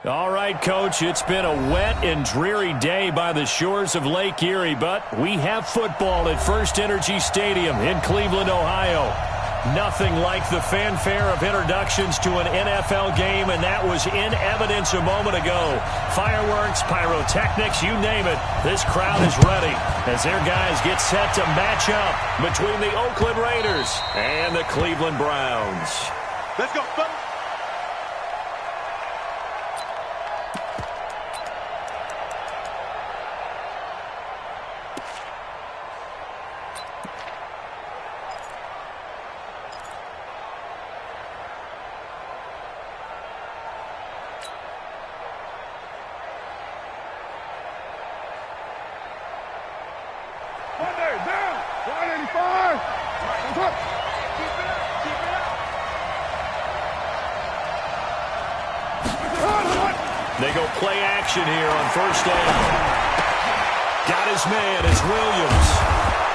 All right, Coach, it's been a wet and dreary day by the shores of Lake Erie, but we have football at First Energy Stadium in Cleveland, Ohio. Nothing like the fanfare of introductions to an NFL game, and that was in evidence a moment ago. Fireworks, pyrotechnics, you name it. This crowd is ready as their guys get set to match up between the Oakland Raiders and the Cleveland Browns. Let's go, fellas. They go play action here on first down. Got his man, it's Williams.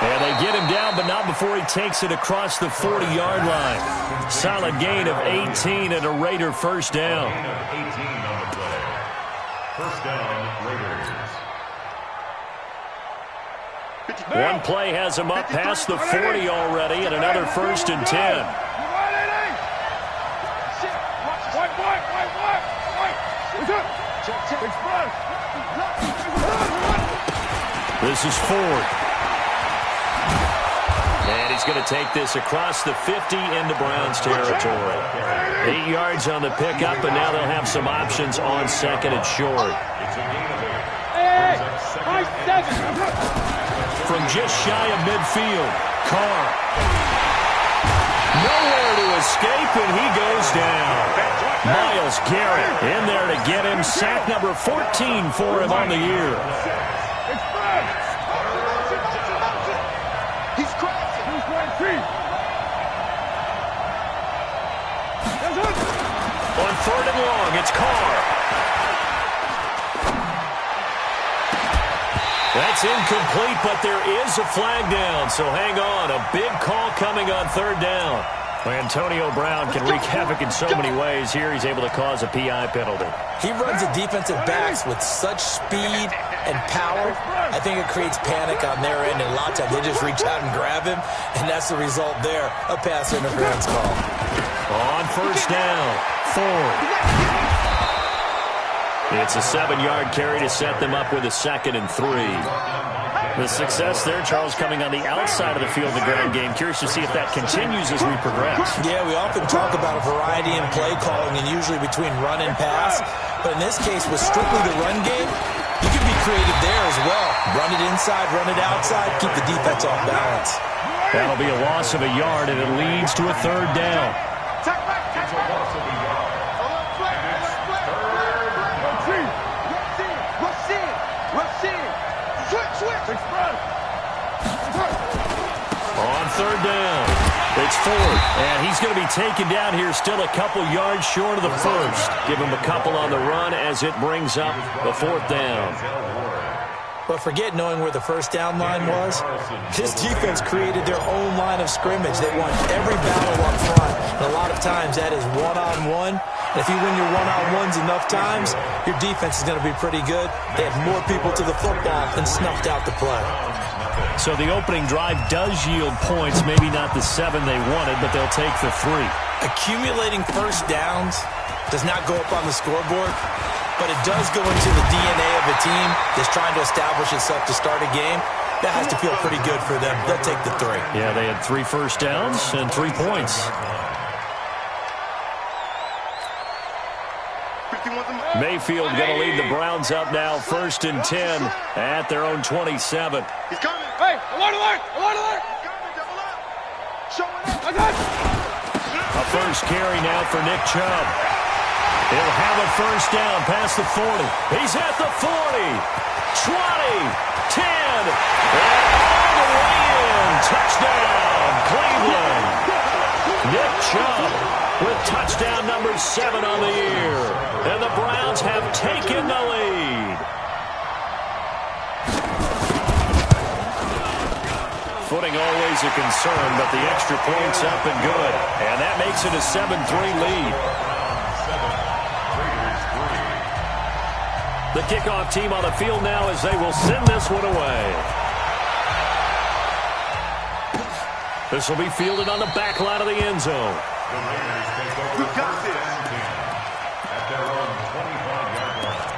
And they get him down, but not before he takes it across the 40-yard line. Solid gain of 18 and a Raider first down. First down, Raiders. One play has him up past the 40 already, and another 1st and 10. This is Ford. And he's going to take this across the 50 into Browns territory. 8 yards on the pickup, and now they'll have some options on second and short. From just shy of midfield, Carr. Nowhere to escape, and he goes down. Myles Garrett in there to get him. Sack number 14 for him on the year. On 3rd and long, it's Carr. That's incomplete, but there is a flag down, so hang on. A big call coming on 3rd down. Antonio Brown can wreak havoc in so many ways. Here he's able to cause a PI penalty. He runs the defensive backs with such speed and power. I think it creates panic on their end, and a lot of times they just reach out and grab him, and that's the result there, a pass interference call. On first down, Ford. It's a 7-yard carry to set them up with a 2nd and 3. The success there, Charles, coming on the outside of the field, the ground game. Curious to see if that continues as we progress. Yeah, we often talk about a variety in play calling and usually between run and pass. But in this case, with strictly the run game, you can be creative there as well. Run it inside, run it outside, keep the defense off balance. That'll be a loss of a yard, and it leads to a 3rd down. On 3rd down, it's Ford, and he's going to be taken down here still a couple yards short of the 1st. Give him a couple on the run as it brings up the 4th down. But forget knowing where the first down line was. This defense created their own line of scrimmage. They won every battle up front. And a lot of times that is one-on-one. And if you win your one-on-ones enough times, your defense is going to be pretty good. They have more people to the football and snuffed out the play. So the opening drive does yield points, maybe not the 7 they wanted, but they'll take the 3. Accumulating first downs does not go up on the scoreboard, but it does go into the DNA of a team that's trying to establish itself to start a game. That has to feel pretty good for them. They'll take the 3. Yeah, they had 3 first downs and 3 points. Mayfield going to lead the Browns up now, 1st and 10 at their own 27. He's coming. Hey, alert, alert, alert, alert. A first carry now for Nick Chubb. He'll have a first down past the 40. He's at the 40, 20, 10, and all the way in. Touchdown, Cleveland. Nick Chubb with touchdown number 7 on the year. And the Browns have taken the lead. Footing always a concern, but the extra point's up and good. And that makes it a 7-3 lead. The kickoff team on the field now as they will send this one away. This will be fielded on the back line of the end zone. You got this. At their own 25-yard line.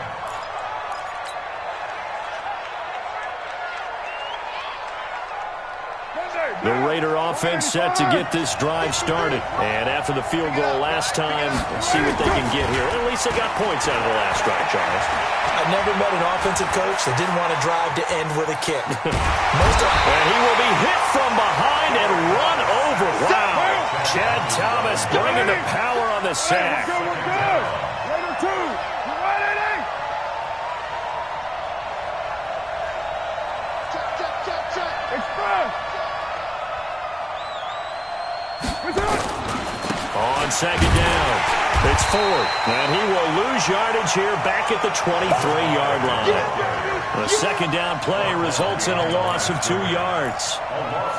The Raider offense set to get this drive started. And after the field goal last time, let's see what they can get here. At least they got points out of the last drive, Charles. I never met an offensive coach that didn't want to drive to end with a kick. And he will be hit from behind and run over. Wow. Chad Thomas bringing the power on the sack. Raider 2. You ready? Check. Express. On second down, it's Ford, and he will lose yardage here back at the 23-yard line. The second down play results in a loss of 2 yards.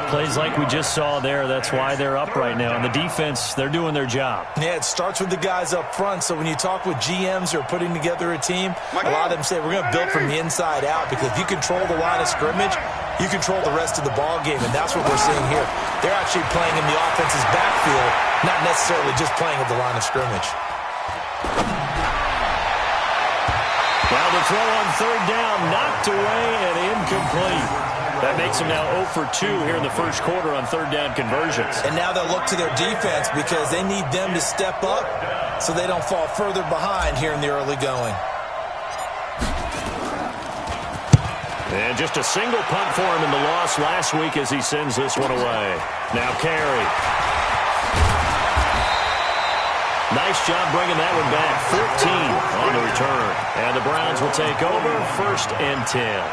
Plays like we just saw there, that's why they're up right now. And the defense, they're doing their job. Yeah, it starts with the guys up front, so when you talk with GMs who are putting together a team, a lot of them say we're going to build from the inside out, because if you control the line of scrimmage, you control the rest of the ball game, and that's what we're seeing here. They're actually playing in the offense's backfield, not necessarily just playing at the line of scrimmage. Well, the throw on third down, knocked away and incomplete. That makes them now 0 for 2 here in the first quarter on third down conversions. And now they'll look to their defense because they need them to step up so they don't fall further behind here in the early going. And just a single punt for him in the loss last week as he sends this one away. Now carry. Nice job bringing that one back. 14 on the return. And the Browns will take over, 1st and 10.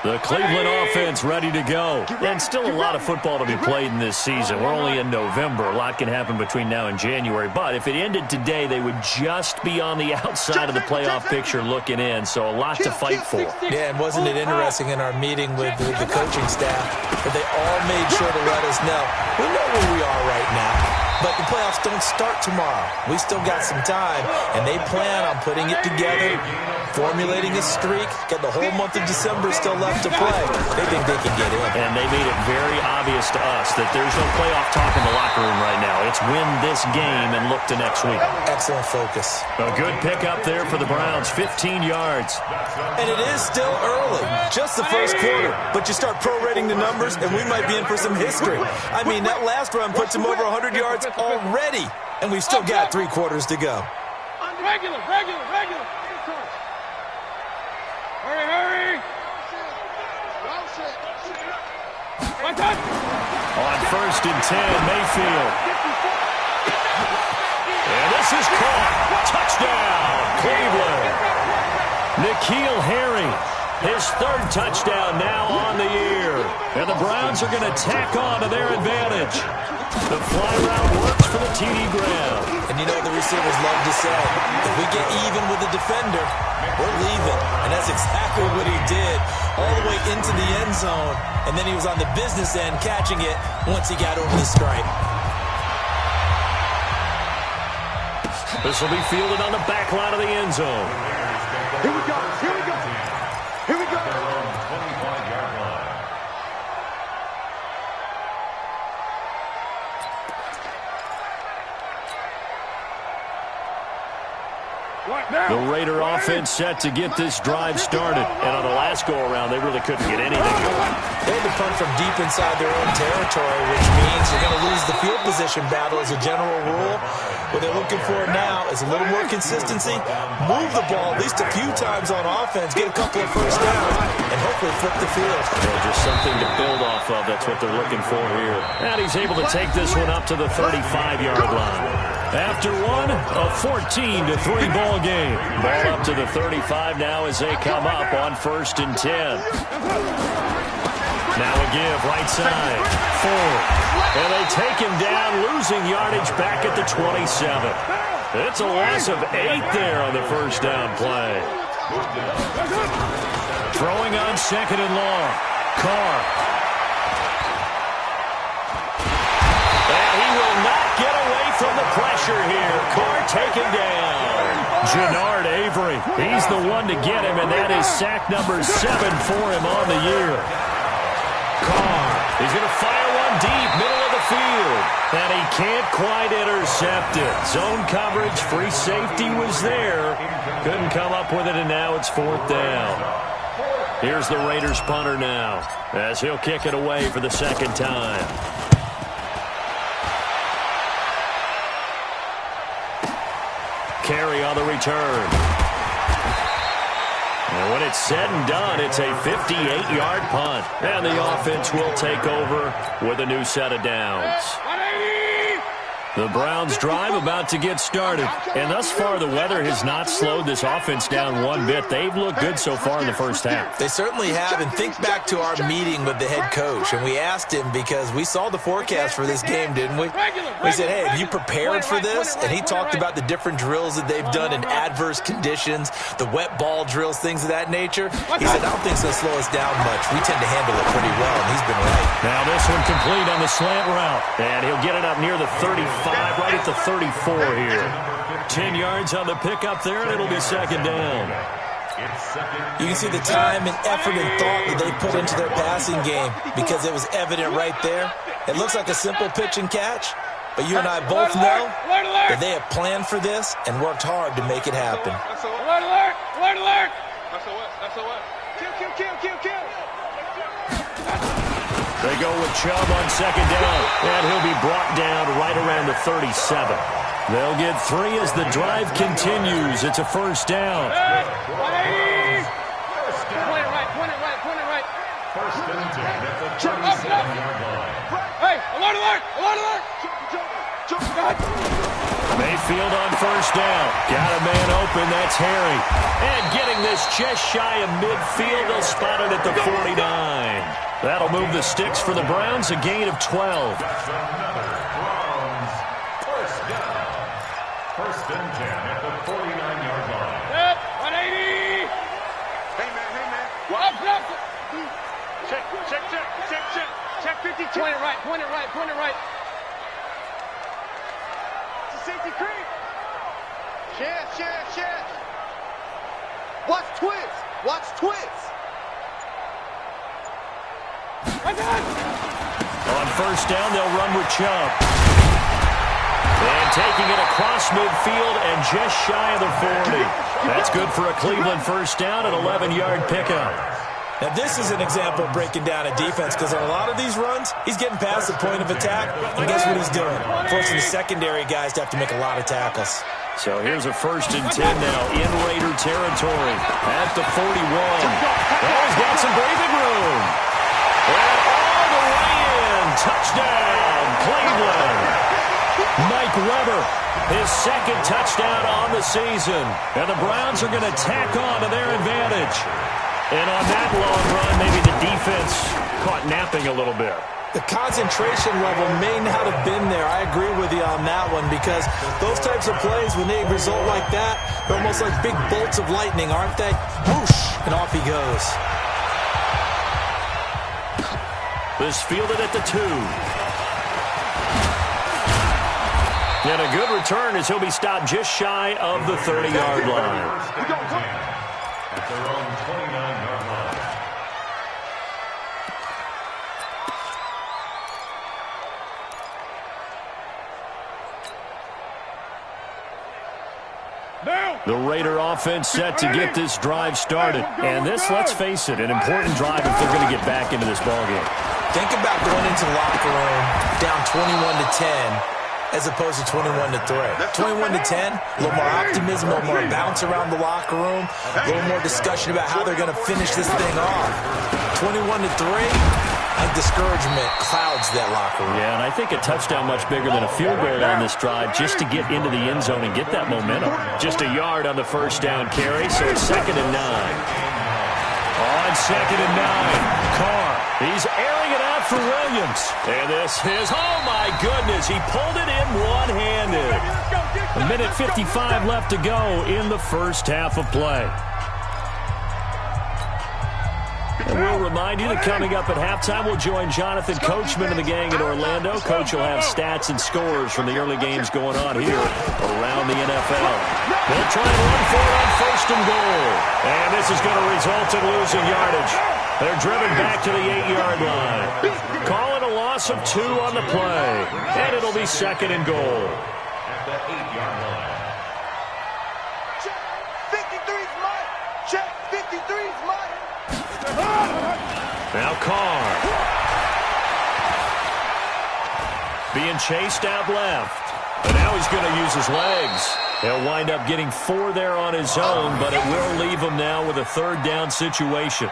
The Cleveland offense ready to go. And still a lot of football to be played in this season. We're only in November. A lot can happen between now and January. But if it ended today, they would just be on the outside of the playoff picture looking in. So a lot to fight for. Yeah, and wasn't it interesting in our meeting with the coaching staff that they all made sure to let us know, we know where we are right now. But the playoffs don't start tomorrow. We still got some time, and they plan on putting it together, formulating a streak, got the whole month of December still left to play. They think they can get in. And they made it very obvious to us that there's no playoff talk in the locker room right now. It's win this game and look to next week. Excellent focus. A good pickup there for the Browns, 15 yards. And it is still early, just the first quarter. But you start prorating the numbers, and we might be in for some history. I mean, that last run puts him over 100 yards already, and we've still got 3 quarters to go. Regular. Hurry. On 1st and 10, Mayfield. And this is caught. Touchdown, Cleveland. N'Keal Harry, his 3rd touchdown now on the year. And the Browns are going to tack on to their advantage. The fly route works for the TD Graham. And you know what the receivers love to say? If we get even with the defender, we're leaving. And that's exactly what he did, all the way into the end zone. And then he was on the business end catching it once he got over the stripe. This will be fielded on the back line of the end zone. Here we go. Their own 25-yard line. The Raider offense set to get this drive started. And on the last go-around, they really couldn't get anything going. They had to punt from deep inside their own territory, which means you're going to lose the field position battle as a general rule. What they're looking for now is a little more consistency, move the ball at least a few times on offense, get a couple of first downs, and hopefully flip the field. Yeah, just something to build off of. That's what they're looking for here. And he's able to take this one up to the 35-yard line. After one, a 14-3 ball game. Ball up to the 35 now as they come up on 1st and 10. Now a give, right side, Ford. And they take him down, losing yardage back at the 27. It's a loss of 8 there on the first down play. Throwing on 2nd and long. Carr. And he will not get away from the pressure here. Carr taken down. Jannard Avery, he's the one to get him, and that is sack number 7 for him on the year. Carr, he's going to fire one deep, middle of the field, and he can't quite intercept it. Zone coverage, free safety was there. Couldn't come up with it, and now it's 4th down. Here's the Raiders punter now, as he'll kick it away for the 2nd time. Carry on the return. And when it's said and done, it's a 58-yard punt. And the offense will take over with a new set of downs. The Browns' drive about to get started. And thus far, the weather has not slowed this offense down one bit. They've looked good so far in the first half. They certainly have. And think back to our meeting with the head coach. And we asked him, because we saw the forecast for this game, didn't we? We said, hey, have you prepared for this? And he talked about the different drills that they've done in adverse conditions, the wet ball drills, things of that nature. He said, I don't think it's going to slow us down much. We tend to handle it pretty well, and he's been right. Now this one complete on the slant route. And he'll get it up near the 35. Right at the 34 here. 10 yards on the pickup there, and it'll be 2nd down. You can see the time and effort and thought that they put into their passing game, because it was evident right there. It looks like a simple pitch and catch, but you and I both know that they have planned for this and worked hard to make it happen. Alert, alert! Alert, alert! That's a what? Kill! They go with Chubb on 2nd down, and he'll be brought down right around the 37. They'll get 3 as the drive continues. It's a 1st down. Point it right. 1st and 10 at the 37-yard line. Hey, alert! Mayfield on 1st down. Got a man open, that's Harry. And getting this just shy of midfield, they'll spot it at the 49. That'll move the sticks for the Browns, a gain of 12. Browns, 1st down. 1st and 10 at the 49-yard line. Yep, 180. Hey, man. Up. Check 52. Point it right. It's a safety creep. Share. Watch twins. On 1st down, they'll run with Chubb. And taking it across midfield and just shy of the 40. That's good for a Cleveland 1st down, an 11-yard pickup. Now, this is an example of breaking down a defense, because on a lot of these runs, he's getting past the point of attack, and guess what he's doing? Forcing the secondary guys to have to make a lot of tackles. So here's a 1st and 10 now in Raider territory at the 41. Oh, he's got some breathing room. And all the way in. Touchdown, Cleveland. Mike Weber, his 2nd touchdown on the season. And the Browns are going to tack on to their advantage. And on that long run, maybe the defense caught napping a little bit. The concentration level may not have been there. I agree with you on that one, because those types of plays, when they result like that, they're almost like big bolts of lightning, aren't they? Whoosh, and off he goes. This fielded at the 2. And a good return as he'll be stopped just shy of the 30-yard line. At their own 29-yard line. The Raider offense set to get this drive started. And this, let's face it, an important drive if they're going to get back into this ballgame. Think about going into the locker room down 21-10 as opposed to 21-3. 21-10, a little more optimism, a little more bounce around the locker room, a little more discussion about how they're going to finish this thing off. 21-3, and discouragement clouds that locker room. Yeah, and I think a touchdown much bigger than a field goal on this drive just to get into the end zone and get that momentum. Just a yard on the 1st down carry, so it's 2nd and 9. On 2nd and 9, Carr, he's airing it out for Williams. And this is, oh my goodness, he pulled it in one-handed. A minute 55 left to go in the first half of play. And we'll remind you that coming up at halftime, we'll join Jonathan Coachman and the gang in Orlando. Coach will have stats and scores from the early games going on here around the NFL. They'll try and run for it on first and goal. And this is going to result in losing yardage. They're driven back to the 8-yard line. Calling a loss of 2 on the play. And it'll be second and goal. At the 8-yard line. Check. 53's mine. Check. 53's mine. Now Carr. Being chased out left. And now he's going to use his legs. He'll wind up getting 4 there on his own, but it will leave him now with a third down situation.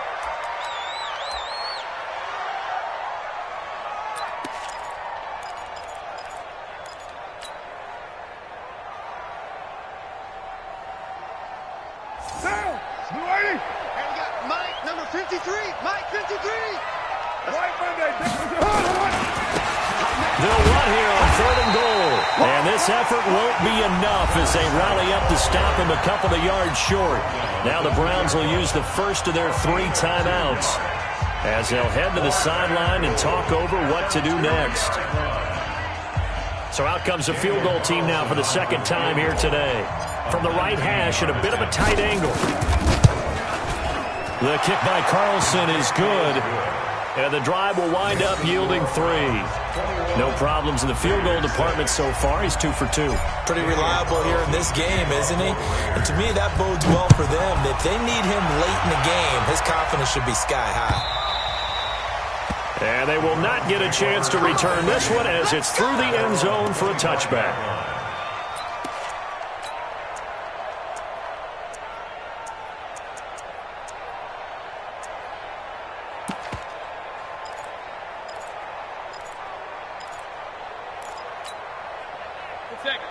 Effort won't be enough as they rally up to stop him a couple of yards short. Now the Browns will use the first of their 3 timeouts as they'll head to the sideline and talk over what to do next. So out comes the field goal team now for the second time here today. From the right hash at a bit of a tight angle. The kick by Carlson is good. And the drive will wind up yielding 3. No problems in the field goal department so far. He's 2 for 2. Pretty reliable here in this game, isn't he? And to me, that bodes well for them. If they need him late in the game, his confidence should be sky high. And they will not get a chance to return this one as it's through the end zone for a touchback.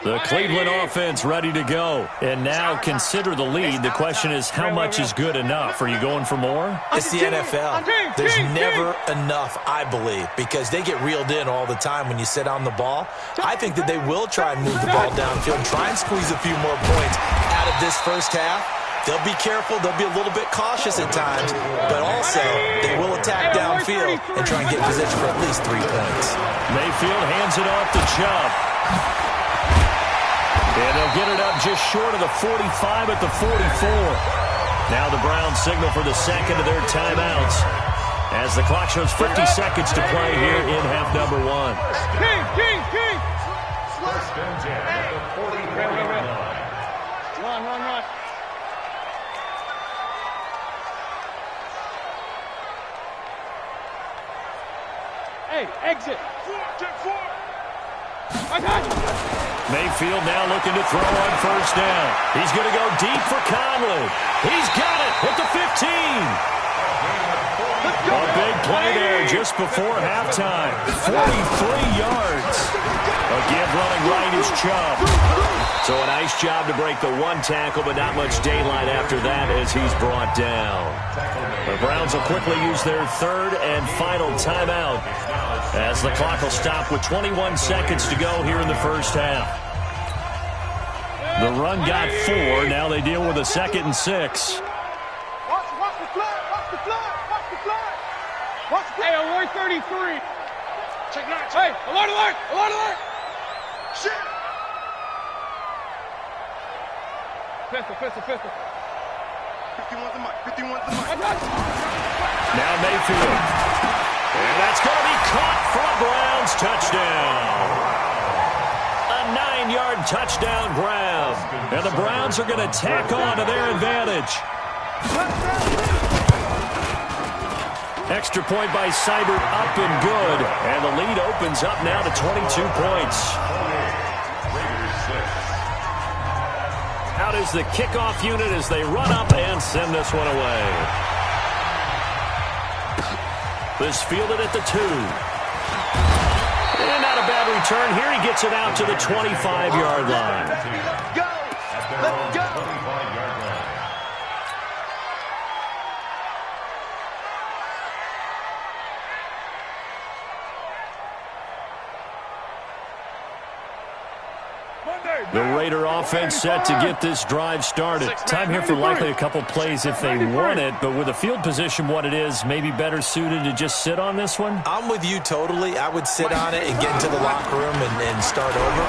The Cleveland offense ready to go. And now consider the lead. The question is, how much is good enough? Are you going for more? It's the NFL. There's never enough, I believe, because they get reeled in all the time when you sit on the ball. I think that they will try and move the ball downfield and try and squeeze a few more points out of this first half. They'll be careful. They'll be a little bit cautious at times, but also they will attack downfield and try and get position for at least 3 points. Mayfield hands it off to Chubb. And they'll get it up just short of the 45 at the 44. Now the Browns signal for the second of their timeouts as the clock shows 50 seconds to play here in half number 1. King. First and 10 at the 40-yard line. Run. Hey, exit. 4. I got you. Mayfield now looking to throw on first down. He's going to go deep for Conley. He's got it at the 15. A big play there just before halftime. 43 yards. Again, running right is Chubb. So a nice job to break the 1 tackle, but not much daylight after that as he's brought down. The Browns will quickly use their third and final timeout as the clock will stop with 21 seconds to go here in the first half. The run got 4. Now they deal with a 2nd and 6. Watch the flag. Hey, alert 33. Check 9. Hey, alert. Shit. Pistol. 51's the mic. I got you. Now Mayfield. And that's going to be caught for a Browns touchdown. A 9-yard touchdown grab. And the Browns are going to tack on to their advantage. Extra point by Seibert up and good. And the lead opens up now to 22 points. Out is the kickoff unit as they run up and send this one away. This fielded at the 2. And not a bad return. Here he gets it out to the 25-yard line. Let's go. Monday. The Raider offense set to get this drive started. Time here for likely a couple plays if they want it, but with the field position what it is, maybe better suited to just sit on this one? I'm with you totally. I would sit on it and get into the locker room and start over.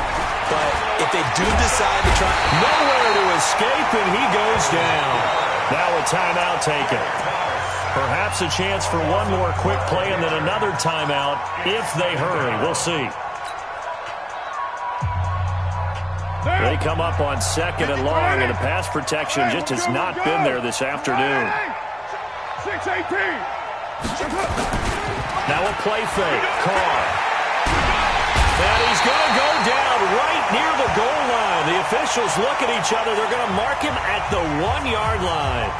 But if they do decide to try... Nowhere to escape, and he goes down. Now a timeout taken. Perhaps a chance for one more quick play and then another timeout if they hurry. We'll see. They come up on 2nd and long, and the pass protection just has not been there this afternoon. 6-18. Now a play fake. Carr. And he's going to go down right near the goal line. The officials look at each other. They're going to mark him at the 1-yard line.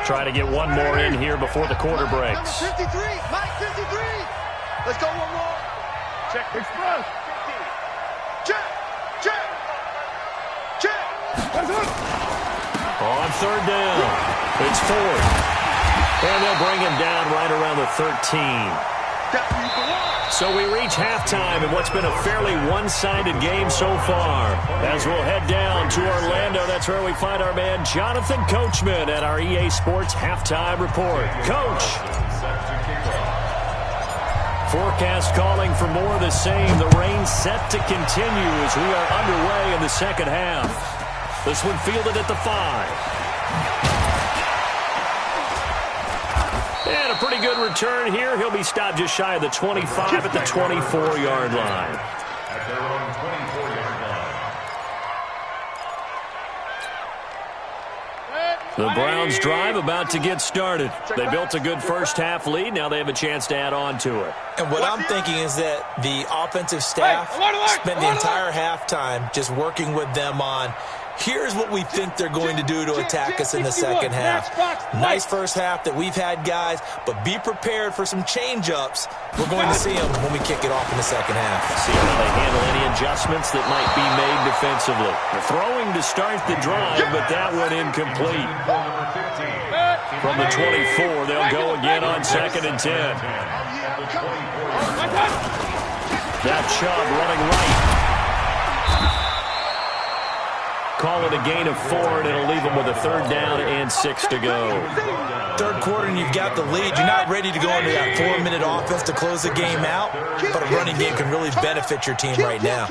Try to get one more in here before the quarter breaks. Number 53, Mike 53. Let's go one more. Check express. Check. On 3rd down, it's 4th. And they'll bring him down right around the 13. So we reach halftime in what's been a fairly one-sided game so far. As we'll head down to Orlando, that's where we find our man Jonathan Coachman at our EA Sports Halftime Report. Coach! Forecast calling for more of the same. The rain set to continue as we are underway in the second half. This one fielded at the 5. And a pretty good return here. He'll be stopped just shy of the 25 at the 24-yard line. At their own 24-yard line. The Browns drive about to get started. They built a good first-half lead. Now they have a chance to add on to it. And what I'm thinking is that the offensive staff spent the entire halftime just working with them on, here's what we think they're going to do to attack us in the second half. Nice first half that we've had, guys, but be prepared for some change-ups. We're going to see them when we kick it off in the second half. See how they handle any adjustments that might be made defensively. The throwing to start the drive, but that one incomplete. From the 24, they'll go again on 2nd and 10. That Chubb running right. Call it a gain of 4, and it'll leave them with a 3rd down and 6 to go. Third quarter, and you've got the lead. You're not ready to go into that 4-minute offense to close the game out, but a running game can really benefit your team right now.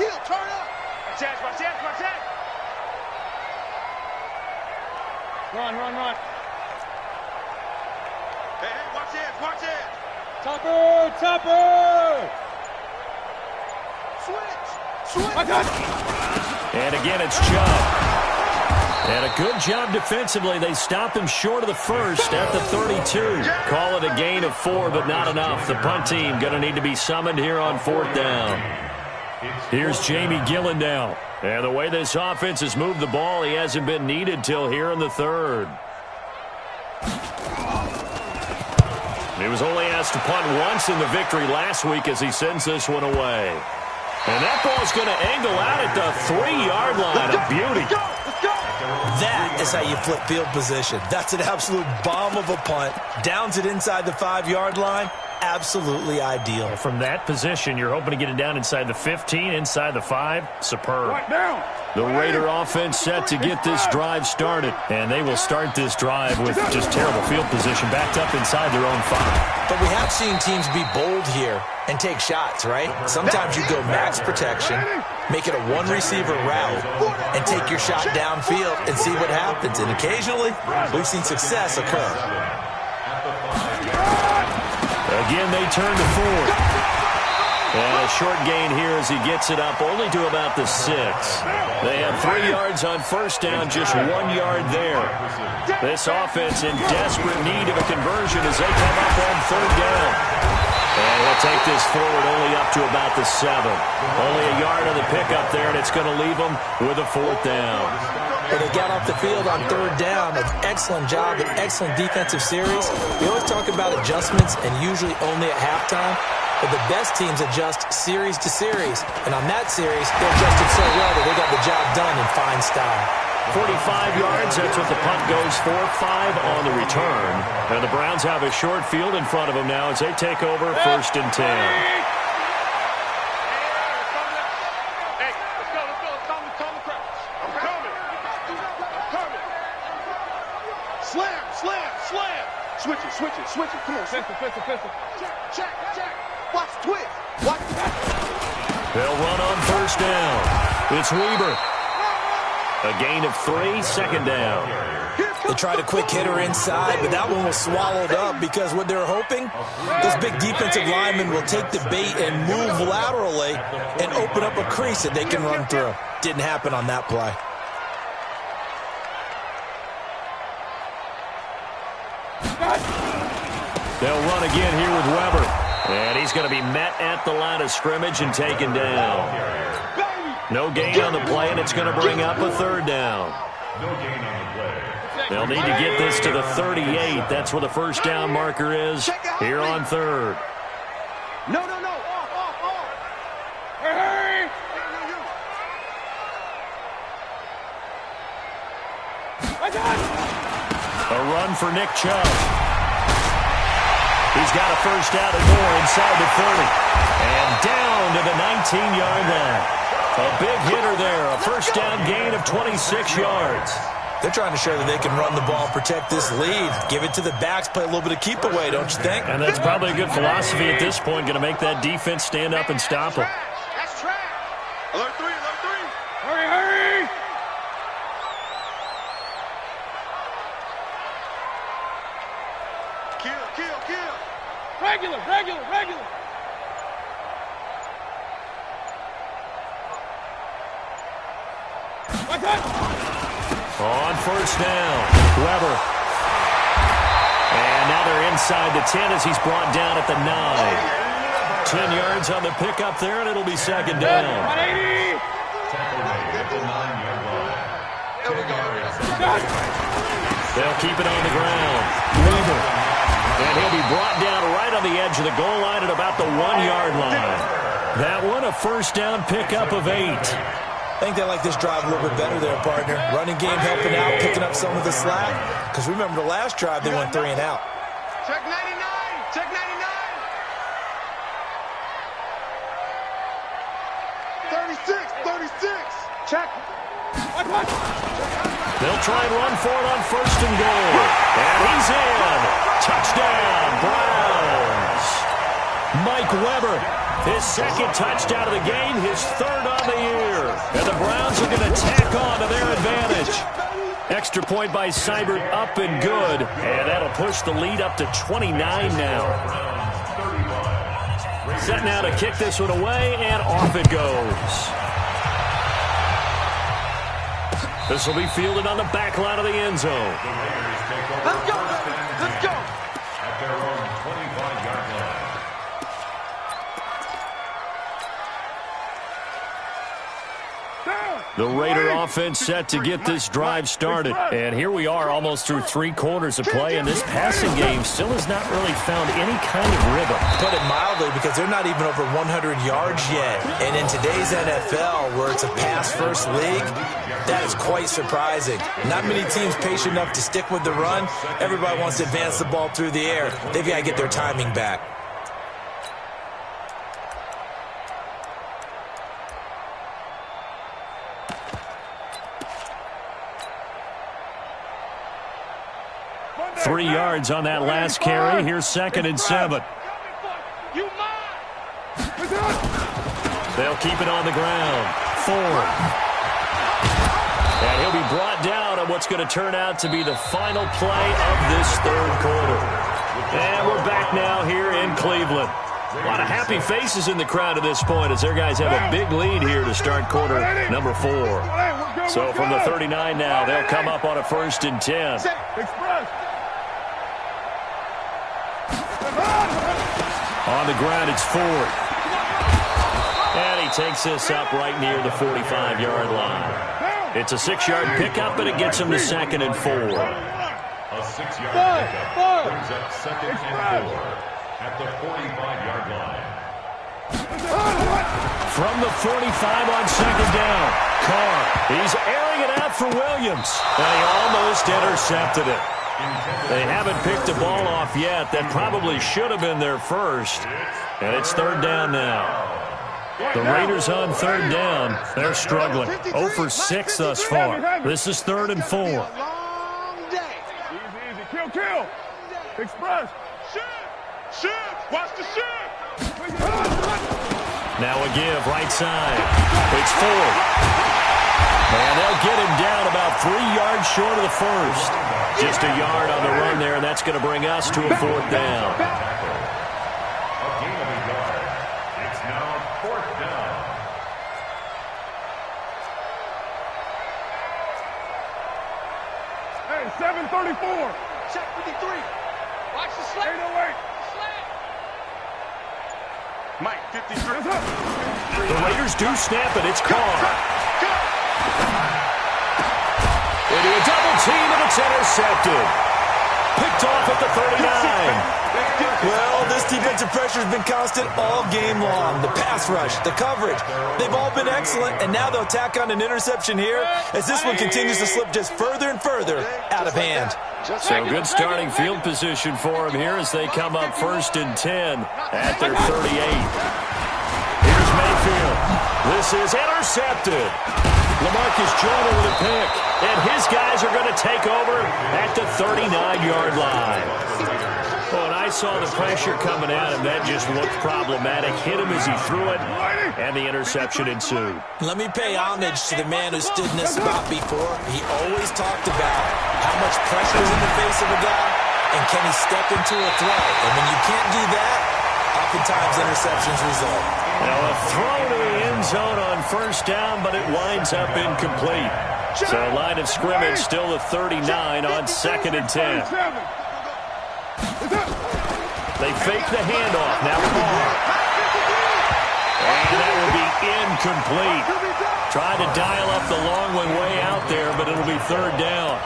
Run. Hey, watch it. Topper. Switch. And again, it's Chubb. And a good job defensively. They stop him short of the first at the 32. Call it a gain of 4, but not enough. The punt team going to need to be summoned here on 4th down. Here's Jamie Gillen now. And the way this offense has moved the ball, he hasn't been needed till here in the 3rd. He was only asked to punt once in the victory last week as he sends this one away. And that ball's going to angle out at the 3-yard line. A beauty. That is how you flip field position. That's an absolute bomb of a punt. Downs it inside the 5-yard line. Absolutely ideal. From that position, you're hoping to get it down inside the 15, inside the 5. Superb. The Raider offense set to get this drive started. And they will start this drive with just terrible field position backed up inside their own 5. But we have seen teams be bold here and take shots, right? Sometimes you go max protection, make it a one-receiver route, and take your shot downfield and see what happens. And occasionally, we've seen success occur. Again, they turn to 4th. And a short gain here as he gets it up only to about the 6. They have 3 yards on 1st down, just 1 yard there. This offense in desperate need of a conversion as they come up on 3rd down. And he'll take this forward only up to about the 7. Only a yard on the pickup there, and it's going to leave them with a 4th down. But they got off the field on 3rd down. An excellent job, an excellent defensive series. We always talk about adjustments and usually only at halftime. but the best teams adjust series to series. And on that series, they adjusted so well that they got the job done in fine style. 45 yards, that's what the punt goes for. 5 on the return. And the Browns have a short field in front of them now as they take over 1st and 10. Switch it. Come on, pistol. Check. Watch twist. They'll run on 1st down. It's Weber. A gain of 3, 2nd down. They tried a quick hitter inside, but that one was swallowed up because what they're hoping, this big defensive lineman will take the bait and move laterally and open up a crease that they can run through. Didn't happen on that play. They'll run again here with Weber. And he's going to be met at the line of scrimmage and taken down. No gain on the play, and it's going to bring up a 3rd down. No gain on the play. They'll need to get this to the 38. That's where the 1st down marker is here on 3rd. No. Off. Hey. A run for Nick Chubb. He's got a 1st down and more inside the 30. And down to the 19-yard line. A big hitter there. A 1st down gain of 26 yards. They're trying to show that they can run the ball and protect this lead. Give it to the backs, play a little bit of keep away, don't you think? And that's probably a good philosophy at this point. Going to make that defense stand up and stop them. That's trash. Alert 3. Hurry. Kill. Regular. On 1st down, Weber. And now they're inside the 10 as he's brought down at the 9. 10 yards on the pickup there, and it'll be 2nd down. Tackle made at the 9-yard line. 10 yards. They'll keep it on the ground. Weber. And he'll be brought down right on the edge of the goal line at about the 1-yard line. That one, a 1st down pickup of 8. I think they like this drive a little bit better there, partner. Running game helping out, picking up some of the slack. Because remember the last drive, they went 3 and out. Check 99. 36. Check. They'll try and run for it on 1st and goal. And he's in. Touchdown, Browns. Mike Weber, his 2nd touchdown of the game, his 3rd on the year. And the Browns are going to tack on to their advantage. Extra point by Seibert, up and good. And that'll push the lead up to 29 now. Set now to kick this one away, and off it goes. This will be fielded on the back line of the end zone. Let's go. At their own 25-yard line. The Raider offense set to get this drive started. And here we are almost through 3 quarters of play, and this passing game still has not really found any kind of rhythm. Put it mildly, because they're not even over 100 yards yet. And in today's NFL, where it's a pass-first league, that is quite surprising. Not many teams patient enough to stick with the run. Everybody wants to advance the ball through the air. They've got to get their timing back. Three yards on that last carry. Here's 2nd and 7. They'll keep it on the ground. Ford. And he'll be brought down on what's going to turn out to be the final play of this 3rd quarter. And we're back now here in Cleveland. A lot of happy faces in the crowd at this point as their guys have a big lead here to start quarter number 4. So from the 39 now, they'll come up on a 1st and 10. On the ground, it's Ford. And he takes this up right near the 45-yard line. It's a 6-yard pickup, and it gets him to 2nd and 4. A 6-yard pickup brings up 2nd and 4 at the 45-yard line. From the 45 on second down. Carr, he's airing it out for Williams. And he almost intercepted it. They haven't picked the ball off yet. That probably should have been their first. And it's third down now. The Raiders on third down. They're struggling. 0 for 6 thus far. This is 3rd and 4. Easy, kill. Express. Shoot. Watch the shoot. Now a give, right side. It's 4. And they'll get him down about 3 yards short of the first. Just a yard on the run there, and that's going to bring us to a 4th down. It's now 4th down. Hey, 7:34. Check 53. Watch the slant. 808. Mike, 53. The Raiders do snap it. It's Carr. Into a double team, and it's intercepted. Picked off at the 39. Well, this defensive pressure has been constant all game long. The pass rush, the coverage, they've all been excellent, and now they'll tack on an interception here as this one continues to slip just further and further out of hand. So good starting field position for them here as they come up 1st and 10 at their 38. Here's Mayfield. This is intercepted. LaMarcus Joyner with a pick, and his guys are going to take over at the 39-yard line. Well, and I saw the pressure coming at him. That just looked problematic. Hit him as he threw it, and the interception ensued. Let me pay homage to the man who stood in this spot before. He always talked about how much pressure is in the face of a guy, and can he step into a throw. And when you can't do that, oftentimes interceptions result. Now a throw to the end zone on 1st down, but it winds up incomplete. So line of scrimmage still at 39 on 2nd and 10. They fake the handoff. Now Carr. And that will be incomplete. Tried to dial up the long one way out there, but it'll be 3rd down.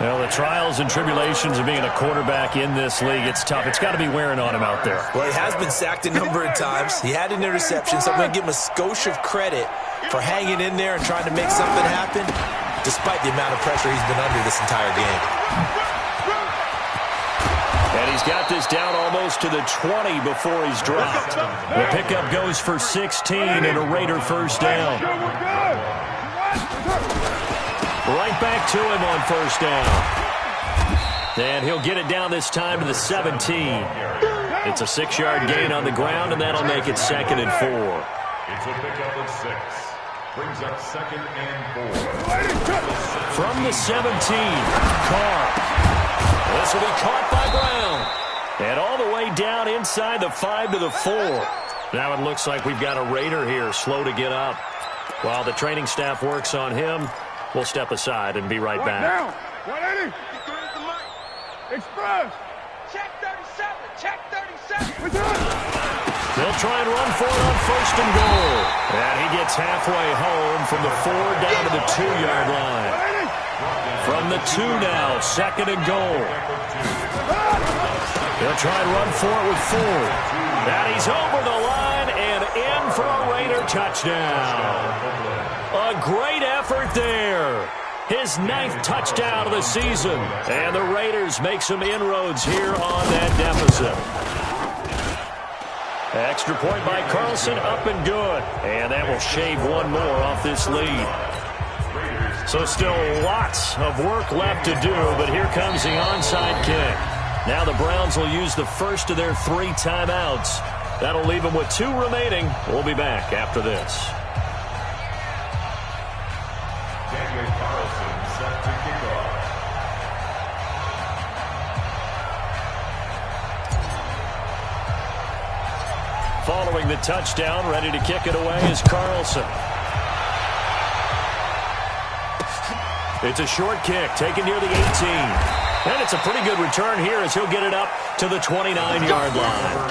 Well, the trials and tribulations of being a quarterback in this league, it's tough. It's got to be wearing on him out there. Well, he has been sacked a number of times. He had an interception, so I'm going to give him a skosh of credit for hanging in there and trying to make something happen, despite the amount of pressure he's been under this entire game. And he's got this down almost to the 20 before he's dropped. The pickup goes for 16 and a Raider 1st down. Right back to him on 1st down. And he'll get it down this time to the 17. It's a 6-yard gain on the ground, and that'll make it 2nd and 4. It's a pickup of 6. Brings up 2nd and 4. From the 17, Carr. This will be caught by Brown. And all the way down inside the 5 to the 4. Now it looks like we've got a Raider here, slow to get up. While the training staff works on him, we'll step aside and be right back. 180. Express. Check 37. Check 37. They'll try and run for it on 1st and goal. And he gets halfway home from the 4 down to the 2-yard line. From the 2 now, 2nd and goal. They'll try and run for it with 4. And he's over the line and in for a Raider touchdown. A great effort there. His 9th touchdown of the season. And the Raiders make some inroads here on that deficit. Extra point by Carlson, up and good. And that will shave one more off this lead. So still lots of work left to do, but here comes the onside kick. Now the Browns will use the first of their 3 timeouts. That'll leave them with 2 remaining. We'll be back after this. Daniel Carlson set to kick off. Following the touchdown, ready to kick it away is Carlson. It's a short kick, taken near the 18. And it's a pretty good return here as he'll get it up to the 29-yard line. At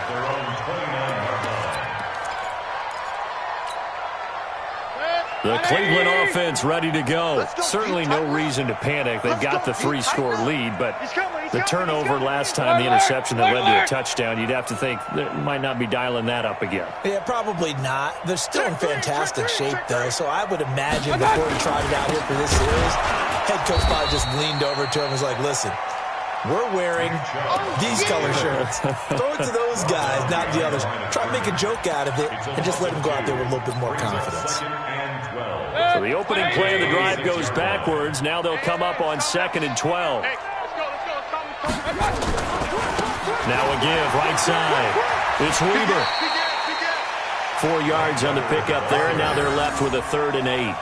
their own 29-yard line. The Cleveland offense ready to go. Certainly no reason to panic. They've got the 3-score lead, but The turnover last time, the interception that led to a touchdown, you'd have to think they might not be dialing that up again. Yeah, probably not. They're still in fantastic shape, though, so I would imagine before he tried it out here for this series, head coach probably just leaned over to him and was like, listen, we're wearing these color shirts. Throw it to those guys, not the others. Try to make a joke out of it and just let them go out there with a little bit more confidence. So the opening play of the drive goes backwards. Now they'll come up on 2nd and 12. Now a give, right side. It's Weber. 4 yards on the pickup there, and now they're left with a 3rd and 8.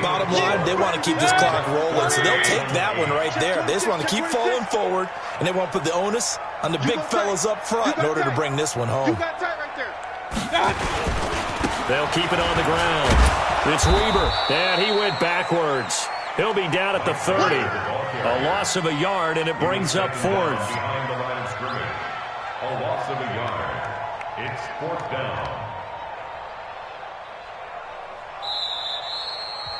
Bottom line, they want to keep this clock rolling, so they'll take that one right there. They just want to keep falling forward, and they want to put the onus on the big fellas up front in order to bring this one home. They'll keep it on the ground. It's Weber, and he went backwards. He'll be down at the 30. A loss of a yard, and it brings up 4th. Behind the line of scrimmage. A loss of a yard. It's 4th down.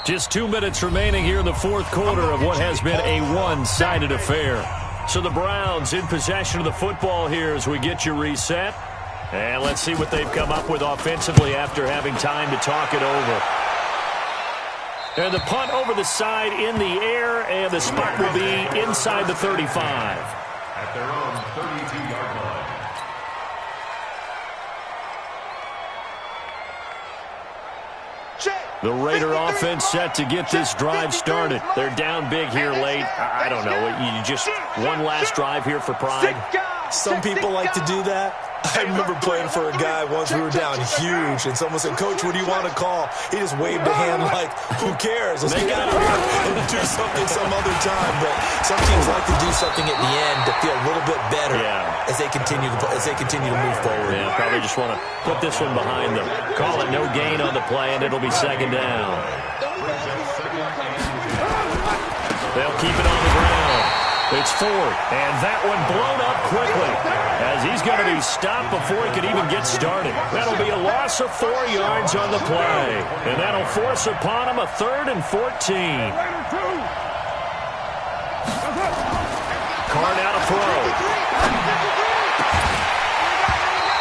Just 2 minutes remaining here in the 4th quarter of what has been a one-sided affair. So the Browns in possession of the football here as we get you reset. And let's see what they've come up with offensively after having time to talk it over. And the punt over the side in the air, and the spot will be inside the 35. At their own 32-yard line. The Raider offense set to get this drive started. They're down big here late. I don't know. You just one last drive here for pride. Some people like to do that. I remember playing for a guy once. We were down huge, and someone said, Coach, what do you want to call? He just waved a hand like, who cares? Let's get out of here and do something some other time. But some teams like to do something at the end to feel a little bit better as they continue to move forward. Yeah, probably just want to put this one behind them. Call it no gain on the play, and it'll be 2nd down. They'll keep it on the ground. It's 4th, and that one blown up quickly as he's going to be stopped before he could even get started. That'll be a loss of 4 yards on the play, and that'll force upon him a 3rd and 14. Card out of throw.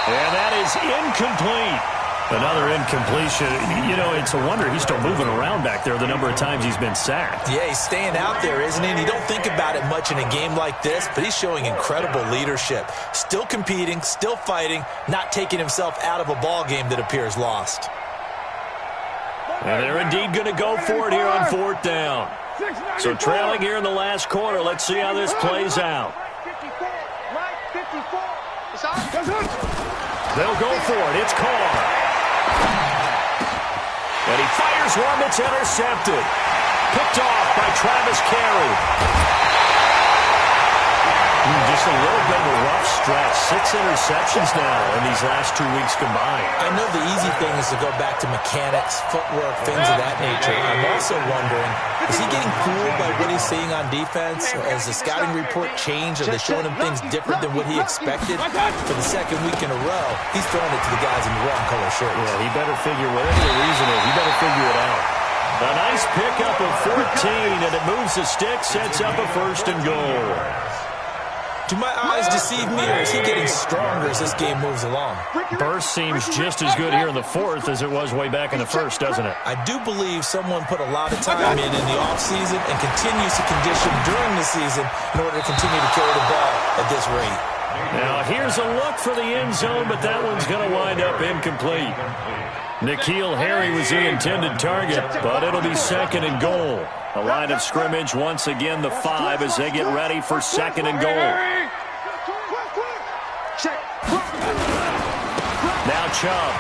And that is incomplete. Another incompletion. You know, it's a wonder he's still moving around back there the number of times he's been sacked. Yeah, he's staying out there, isn't he? And you don't think about it much in a game like this, but he's showing incredible leadership. Still competing, still fighting, not taking himself out of a ball game that appears lost. And they're indeed going to go for it here on 4th down. So trailing here in the last quarter, let's see how this plays out. They'll go for it. It's Carr. And he fires one that's intercepted. Picked off by Travis Carey. Just a little bit of a rough stretch. 6 interceptions now in these last 2 weeks combined. I know the easy thing is to go back to mechanics, footwork, things of that nature. I'm also wondering, is he getting fooled by what he's seeing on defense? Has the scouting report changed? Are they showing him things different than what he expected? For the 2nd week in a row, he's throwing it to the guys in the wrong color shirts. Yeah, he better figure, whatever the reason is, he better figure it out. A nice pickup of 14, and it moves the stick, sets up a 1st and goal. Do my eyes deceive me, or is he getting stronger as this game moves along? Burst seems just as good here in the 4th as it was way back in the 1st, doesn't it? I do believe someone put a lot of time in the offseason and continues to condition during the season in order to continue to carry the ball at this rate. Now, here's a look for the end zone, but that one's going to wind up incomplete. N'Keal Harry was the intended target, but it'll be 2nd and goal. A line of scrimmage, once again, the 5 as they get ready for 2nd and goal. Now Chubb.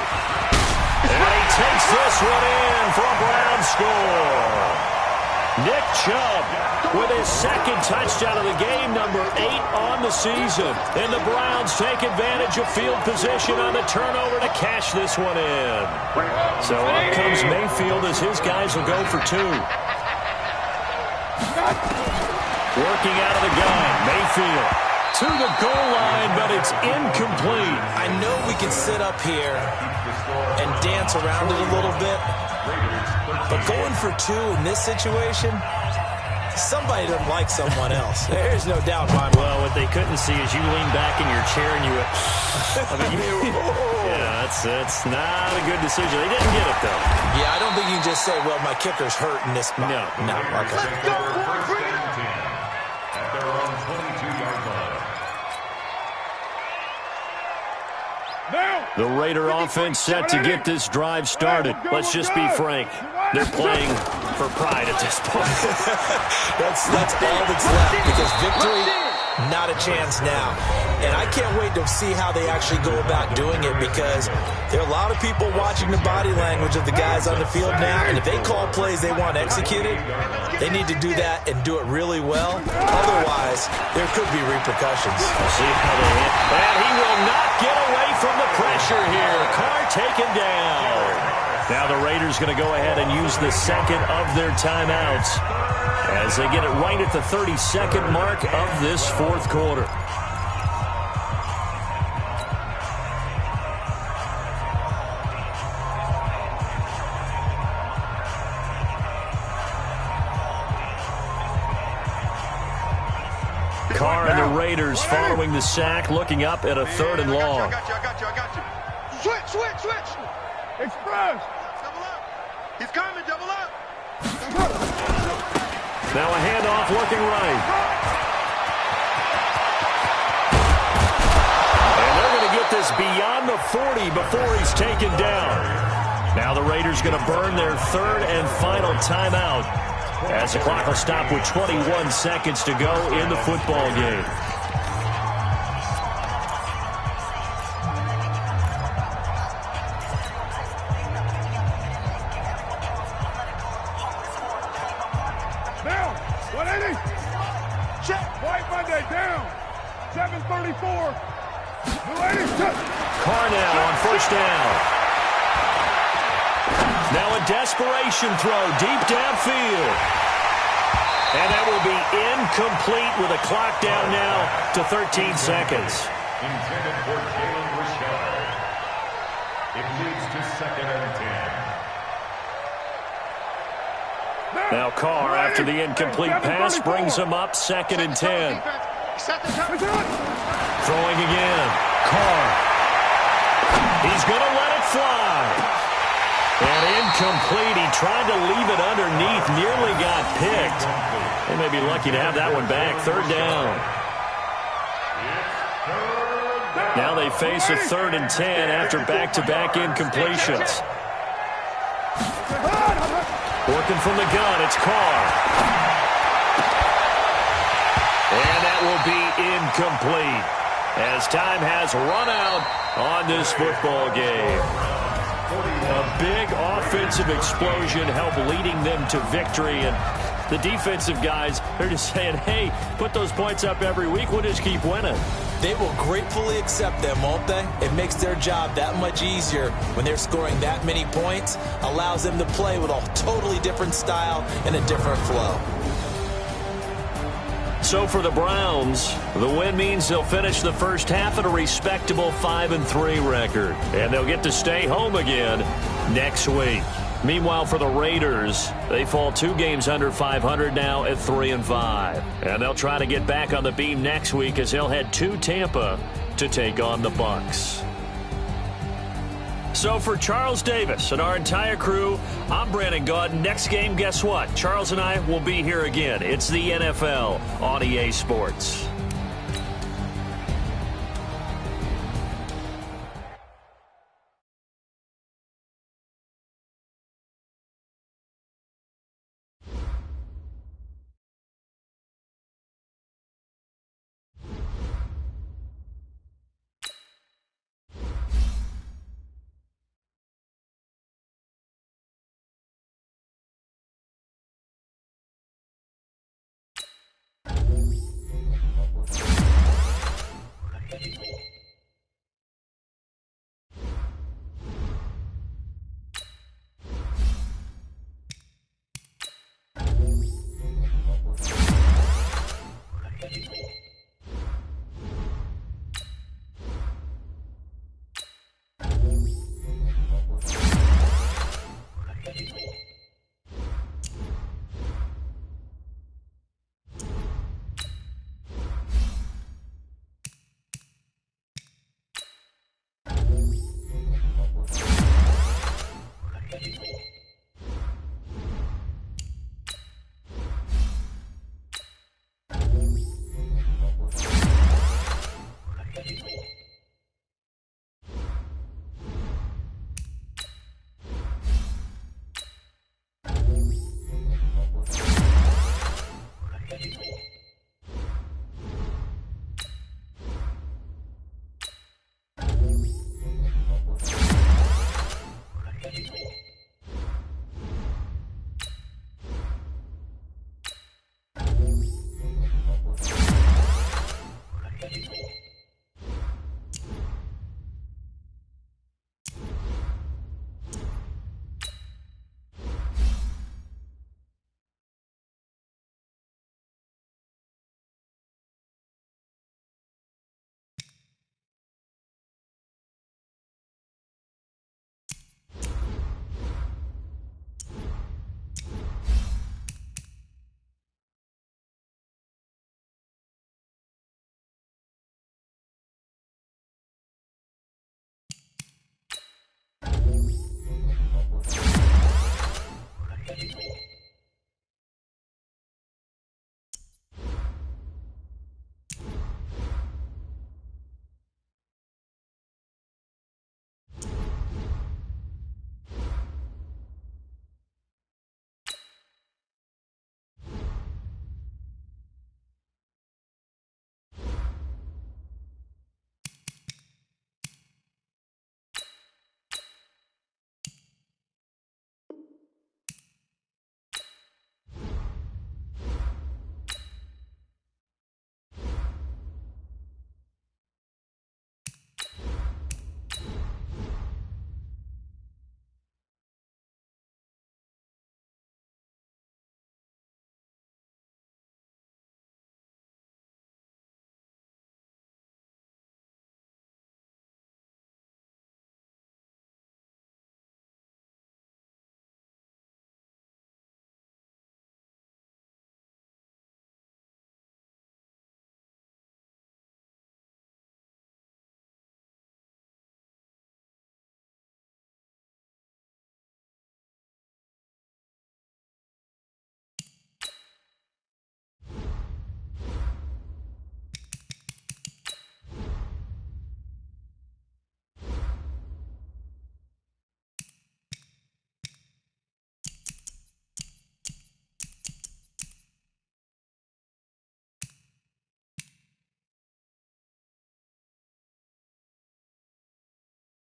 And he takes this one in for a Brown score. Nick Chubb with his 2nd touchdown of the game, number 8 on the season. And the Browns take advantage of field position on the turnover to cash this one in. So up comes Mayfield as his guys will go for 2. Working out of the gun, Mayfield to the goal line, but it's incomplete. I know we can sit up here and dance around it a little bit, but going for 2 in this situation, Somebody doesn't like someone else. There's no doubt in my mind. Well, what they couldn't see is you lean back in your chair and you went, yeah, that's not a good decision. They didn't get it, though. Yeah, I don't think you can just say, well, my kicker's hurt in this spot. No. Okay. First and 10 at their own 22-yard line. The Raider offense set to get this drive started. Let's just be frank. They're playing for pride at this point. That's all that's left, because victory, not a chance now. And I can't wait to see how they actually go about doing it, because there are a lot of people watching the body language of the guys on the field now, and if they call plays they want executed, they need to do that and do it really well. Otherwise, there could be repercussions. We'll see how they hit. And he will not get away from the pressure here. Carr taken down. Now the Raiders going to go ahead and use the second of their timeouts as they get it right at the 32nd mark of this fourth quarter. Carr and the Raiders following the sack, looking up at a 3rd and long. I got you. Switch. Express. Double up. He's coming, double up. Now a handoff looking right. And they're going to get this beyond the 40 before he's taken down. Now the Raiders going to burn their 3rd and final timeout as the clock will stop with 21 seconds to go in the football game. Down. 180. Check. White Monday down. 7:34. 280. Check. Carr now on 1st down. Now a desperation throw deep downfield. And that will be incomplete with a clock down now to 13 seconds. Intended for Jalen Richard. It leads to 2nd and 10. Now Carr, after the incomplete pass, brings him up 2nd and 10. Throwing again. Carr. He's going to let it fly. And incomplete. He tried to leave it underneath. Nearly got picked. They may be lucky to have that one back. 3rd down. Now they face a 3rd and 10 after back-to-back incompletions. Working from the gun, it's Carr. And that will be incomplete as time has run out on this football game. A big offensive explosion helped leading them to victory, and the defensive guys, they're just saying, hey, put those points up every week, we'll just keep winning. They will gratefully accept them, won't they? It makes their job that much easier when they're scoring that many points, allows them to play with a totally different style and a different flow. So for the Browns, the win means they'll finish the first half at a respectable 5-3 record, and they'll get to stay home again next week. Meanwhile, for the Raiders, they fall 2 games under 500 now at 3-5. And they'll try to get back on the beam next week as they'll head to Tampa to take on the Bucs. So for Charles Davis and our entire crew, I'm Brandon Gaudin. Next game, guess what? Charles and I will be here again. It's the NFL on EA Sports.